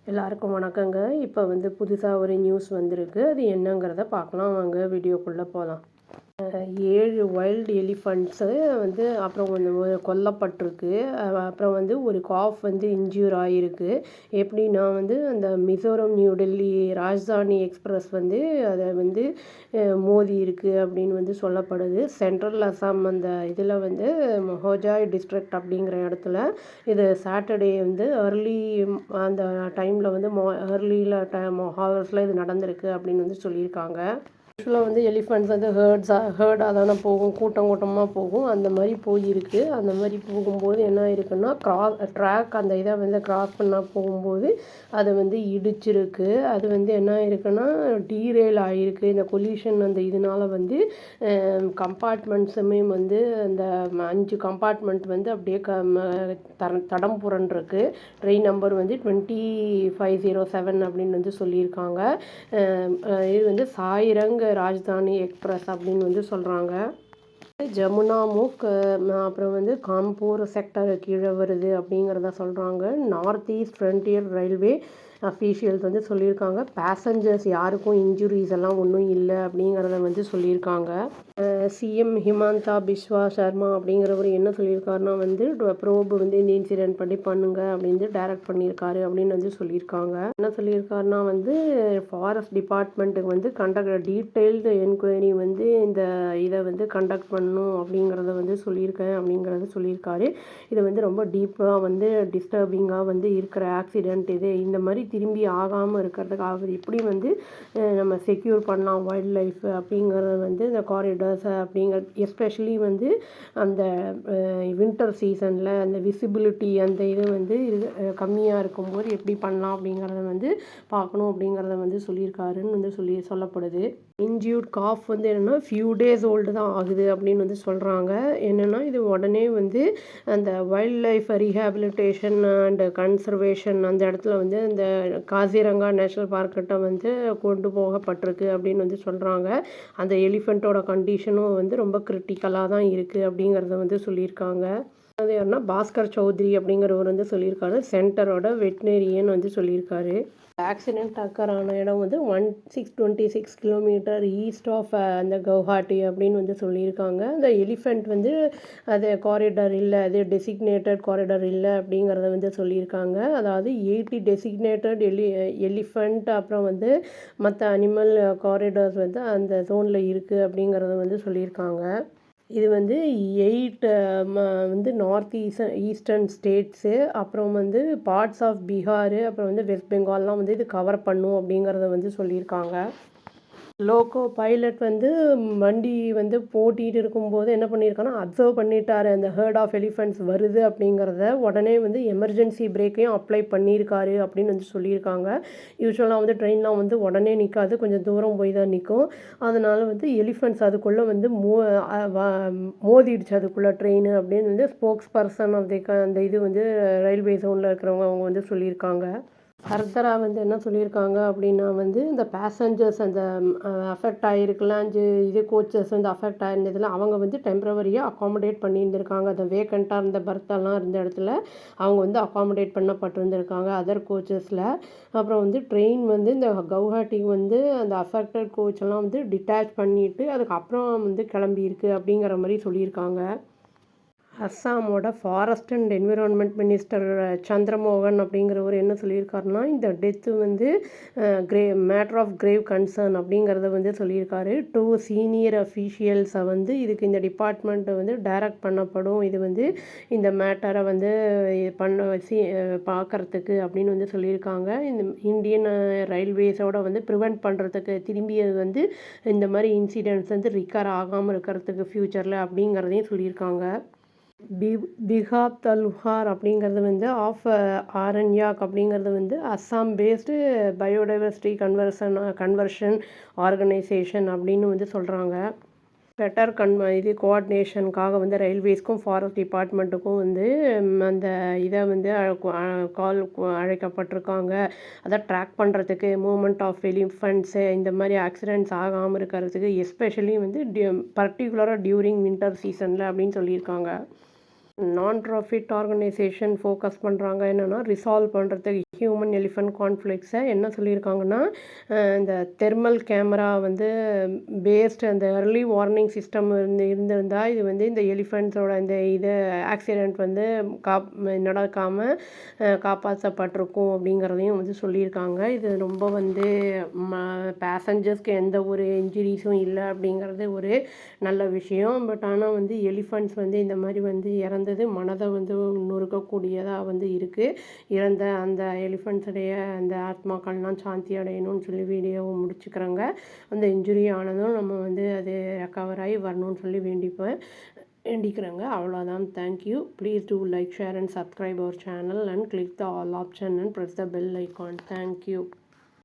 எல்லாருக்கும் வணக்கங்க. இப்போ புதுசா ஒரு நியூஸ் வந்திருக்கு. அது என்னங்கிறத பார்க்கலாம் வாங்க. வீடியோக்குள்ள போலாம். 7 வைல்டு எலிஃபண்ட்ஸு அப்புறம் கொல்லப்பட்டிருக்கு. அப்புறம் ஒரு காஃப் இன்ஜூர் ஆகிருக்கு. எப்படின்னா அந்த மிசோரம் நியூ டெல்லி ராஜ்தானி எக்ஸ்பிரஸ் அதை மோதி இருக்குது அப்படின்னு சொல்லப்படுது. சென்ட்ரல் அசாம் அந்த இதில் ஹோஜாய் டிஸ்ட்ரிக்ட் அப்படிங்கிற இடத்துல இது சாட்டர்டே ஏர்லி அந்த டைமில் ஏர்லியில் ஹவர்ஸில் இது நடந்திருக்கு அப்படின்னு சொல்லியிருக்காங்க. யூஸ்வலாக எலிஃபண்ட்ஸ் ஹேர்டாக தானே போகும், கூட்டம் கூட்டமாக போகும். அந்த மாதிரி போயிருக்கு. அந்த மாதிரி போகும்போது என்ன ஆயிருக்குன்னா ட்ராக் அந்த இதை கிராஸ் பண்ண போகும்போது அதை இடிச்சிருக்கு. அது என்ன ஆயிருக்குன்னா டீரெயில் ஆகிருக்கு. இந்த கொல்யூஷன் அந்த இதனால கம்பார்ட்மெண்ட்ஸுமே அந்த 5 கம்பார்ட்மெண்ட் அப்படியே தடம் புரண்டிருக்கு. ட்ரெயின் நம்பர் 2507 அப்படின்னு சொல்லியிருக்காங்க. இது சாயிரங் ராஜ்தானி எக்ஸ்பிரஸ் அப்படின்னு சொல்கிறாங்க. ஜமுனாமுக் அப்புறம் கான்பூர் செக்டர் கீழே வருது அப்படிங்கிறத சொல்கிறாங்க. North east frontier railway officials சொல்லியிருக்காங்க. பேசஞ்சர்ஸ் யாருக்கும் இன்ஜுரிஸ் எல்லாம் ஒன்றும் இல்லை அப்படிங்கிறத சொல்லியிருக்காங்க. சிஎம் ஹிமந்தா பிஸ்வா சர்மா அப்படிங்கிறவர் என்ன சொல்லியிருக்காருன்னா ப்ரோப் இந்த இன்சிடென்ட் பண்ணி பண்ணுங்க அப்படின்னு டைரக்ட் பண்ணியிருக்காரு அப்படின்னு சொல்லியிருக்காங்க. என்ன சொல்லியிருக்காருன்னா ஃபாரஸ்ட் டிபார்ட்மெண்ட்டுக்கு கண்டக்ட் டீட்டெயில்டு என்கொயரி இந்த இதை கண்டக்ட் பண்ணணும் அப்படிங்கிறத சொல்லியிருக்கேன் அப்படிங்கிறத சொல்லியிருக்காரு. இது ரொம்ப டீப்பாக டிஸ்டர்பிங்காக இருக்கிற ஆக்சிடெண்ட். இது இந்த மாதிரி திரும்பி ஆகாமல் இருக்கிறதுக்காக எப்படி நம்ம செக்யூர் பண்ணலாம் வைல்ட் லைஃப் அப்படிங்கிறது இந்த காரிடார்ஸ் அப்படிங்கிற எஸ்பெஷலி அந்த வின்டர் சீசனில் அந்த விசிபிலிட்டி அந்த இது கம்மியாக இருக்கும்போது எப்படி பண்ணலாம் அப்படிங்கிறத பார்க்கணும் அப்படிங்கிறத சொல்லியிருக்காருன்னு சொல்லப்படுது. இன்ஜூர்ட் காஃப் என்னென்னா ஃபியூ டேஸ் ஓல்டு தான் ஆகுது அப்படின்னு சொல்கிறாங்க. என்னென்னா இது உடனே அந்த wild life rehabilitation and conservation அந்த இடத்துல அந்த காசிரங்கா நேஷ்னல் பார்க்கிட்ட கொண்டு போகப்பட்டிருக்கு அப்படின்னு சொல்கிறாங்க. அந்த எலிஃபெண்ட்டோட கண்டிஷனும் ரொம்ப கிரிட்டிக்கலாக தான் இருக்குது அப்படிங்கிறத சொல்லியிருக்காங்க. அது யாருன்னா பாஸ்கர் சௌத்ரி அப்படிங்கிறவர் சொல்லியிருக்காரு. சென்டரோட வெட்னரியன் சொல்லியிருக்காரு. ஆக்சிடெண்ட் அக்கர் ஆன இடம் 1626 கிலோமீட்டர் ஈஸ்ட் ஆஃப் அந்த கவுஹாட்டி அப்படின்னு சொல்லியிருக்காங்க. அந்த எலிஃபெண்ட் அது காரிடார் இல்லை, அது டெசிக்னேட்டட் காரிடார் இல்லை அப்படிங்கிறத சொல்லியிருக்காங்க. அதாவது 80 டெசிக்னேட்டட் எலிஃபெண்ட் அப்புறம் மற்ற அனிமல் காரிடார்ஸ் அந்த ஜோனில் இருக்குது அப்படிங்கிறத சொல்லியிருக்காங்க. இது 8 நார்த் ஈஸ்டர்ன் ஸ்டேட்ஸு அப்புறம் பார்ட்ஸ் ஆஃப் பீகார் அப்புறம் வெஸ்ட் பெங்கால்லாம் இது கவர் பண்ணும் அப்படிங்கிறத சொல்லியிருக்காங்க. லோக்கோ பைலட் வண்டி போட்டிகிட்டு இருக்கும்போது என்ன பண்ணியிருக்காங்கன்னா அப்சர்வ் பண்ணிட்டாரு அந்த ஹேர்ட் ஆஃப் எலிஃபெண்ட்ஸ் வருது அப்படிங்கிறத. உடனே எமர்ஜென்சி பிரேக்கையும் அப்ளை பண்ணியிருக்காரு அப்படின்னு சொல்லியிருக்காங்க. யூஸ்வலாக ட்ரெயின்லாம் உடனே நிற்காது, கொஞ்சம் தூரம் போய் தான் நிற்கும். அதனால் எலிஃபெண்ட்ஸ் அதுக்குள்ளே மோதிடுச்சு அதுக்குள்ளே ட்ரெயின் அப்படின்னு ஸ்போக்ஸ் பர்சன் அந்த இது ரயில்வே ஜோனில் இருக்கிறவங்க அவங்க சொல்லியிருக்காங்க. ஃபர்தராக என்ன சொல்லியிருக்காங்க அப்படின்னா இந்த பேசஞ்சர்ஸ் அந்த அஃபெக்ட் ஆகிருக்குல்ல, 5 இது கோச்சஸ் அஃபெக்ட் ஆகிருந்ததில் அவங்க டெம்ப்ரவரியாக அக்காமடேட் பண்ணியிருந்திருக்காங்க. அந்த வேக்கண்ட்டாக இருந்த பர்த்தெல்லாம் இருந்த இடத்துல அவங்க அக்காமடேட் பண்ணப்பட்டிருந்திருக்காங்க அதர் கோச்சஸில். அப்புறம் ட்ரெயின் இந்த கவுஹாட்டிக்கு அந்த அஃபெக்டட் கோச்செல்லாம் டிட்டாச் பண்ணிவிட்டு அதுக்கப்புறம் கிளம்பியிருக்கு அப்படிங்கிற மாதிரி சொல்லியிருக்காங்க. அஸ்ஸாமோட forest and environment minister Chandramohan அப்படிங்கிறவர் என்ன சொல்லியிருக்காருன்னா இந்த death matter of grave concern அப்படிங்கிறத சொல்லியிருக்காரு. 2 சீனியர் அஃபீஷியல்ஸை இதுக்கு இந்த டிபார்ட்மெண்ட்டை டைரக்ட் பண்ணப்படும். இது இந்த மேட்டரை பார்க்குறதுக்கு அப்படின்னு சொல்லியிருக்காங்க. இந்த இந்தியன் ரயில்வேஸோட ப்ரிவெண்ட் பண்ணுறதுக்கு திரும்பி அது இந்த மாதிரி இன்சிடென்ட்ஸ் ரிக்கர் ஆகாமல் இருக்கிறதுக்கு ஃப்யூச்சரில் அப்படிங்கிறதையும் சொல்லியிருக்காங்க. பிஹாப் தல்ஹார் அப்படிங்கிறது ஆஃப் ஆரண்யாக் அப்படிங்கிறது Assam based biodiversity conversion organisation அப்படின்னு சொல்கிறாங்க. பெட்டர் கோஆர்டினேஷனுக்காக ரயில்வேஸ்க்கும் ஃபாரஸ்ட் டிபார்ட்மெண்ட்டுக்கும் அந்த இதை அழைக்கப்பட்டிருக்காங்க. அதை ட்ராக் பண்ணுறதுக்கு மூமெண்ட் ஆஃப் எலிஃபண்ட்ஸு இந்த மாதிரி ஆக்சிடெண்ட்ஸ் ஆகாமல் இருக்கிறதுக்கு எஸ்பெஷலி பர்டிகுலராக டியூரிங் வின்டர் சீசனில் அப்படின்னு சொல்லியிருக்காங்க. நான் ப்ராஃபிட் ஆர்கனைசேஷன் ஃபோக்கஸ் பண்ணுறாங்க என்னென்னா ரிசால்வ் பண்ணுறதுக்கு ஹியூமன் எலிஃபண்ட் கான்ஃப்ளிக்ஸை என்ன சொல்லியிருக்காங்கன்னா, இந்த தெர்மல் கேமரா வந்து பேஸ்டு அந்த early வார்னிங் சிஸ்டம் இருந்திருந்தா இது வந்து இந்த எலிஃபண்ட்ஸோட இந்த இது ஆக்சிடெண்ட் வந்து நடக்காமல் காப்பாற்றப்பட்டிருக்கும் அப்படிங்கிறதையும் வந்து சொல்லியிருக்காங்க. இது ரொம்ப வந்து பேசஞ்சர்ஸ்க்கு எந்த ஒரு இன்ஜுரிஸும் இல்லை அப்படிங்கிறது ஒரு நல்ல விஷயம். பட் ஆனால் வந்து எலிஃபண்ட்ஸ் வந்து இந்த மாதிரி வந்து இறந்தது மனதை வந்து நொறுக்கக்கூடியதாக வந்து இருக்குது. இறந்த அந்த எலிஃபண்ட்ஸுடைய அந்த ஆத்மாக்கள்லாம் சாந்தி அடையணும்னு சொல்லி வீடியோவை முடிச்சுக்கிறோங்க. அந்த இன்ஜுரி ஆனதும் நம்ம வந்து அது ரெக்கவர் ஆகி வரணும்னு சொல்லி வேண்டிக்கிறேங்க. அவ்வளோதான். Thank you. Please do like, share and subscribe our channel and click the all option and press the bell icon. Thank you.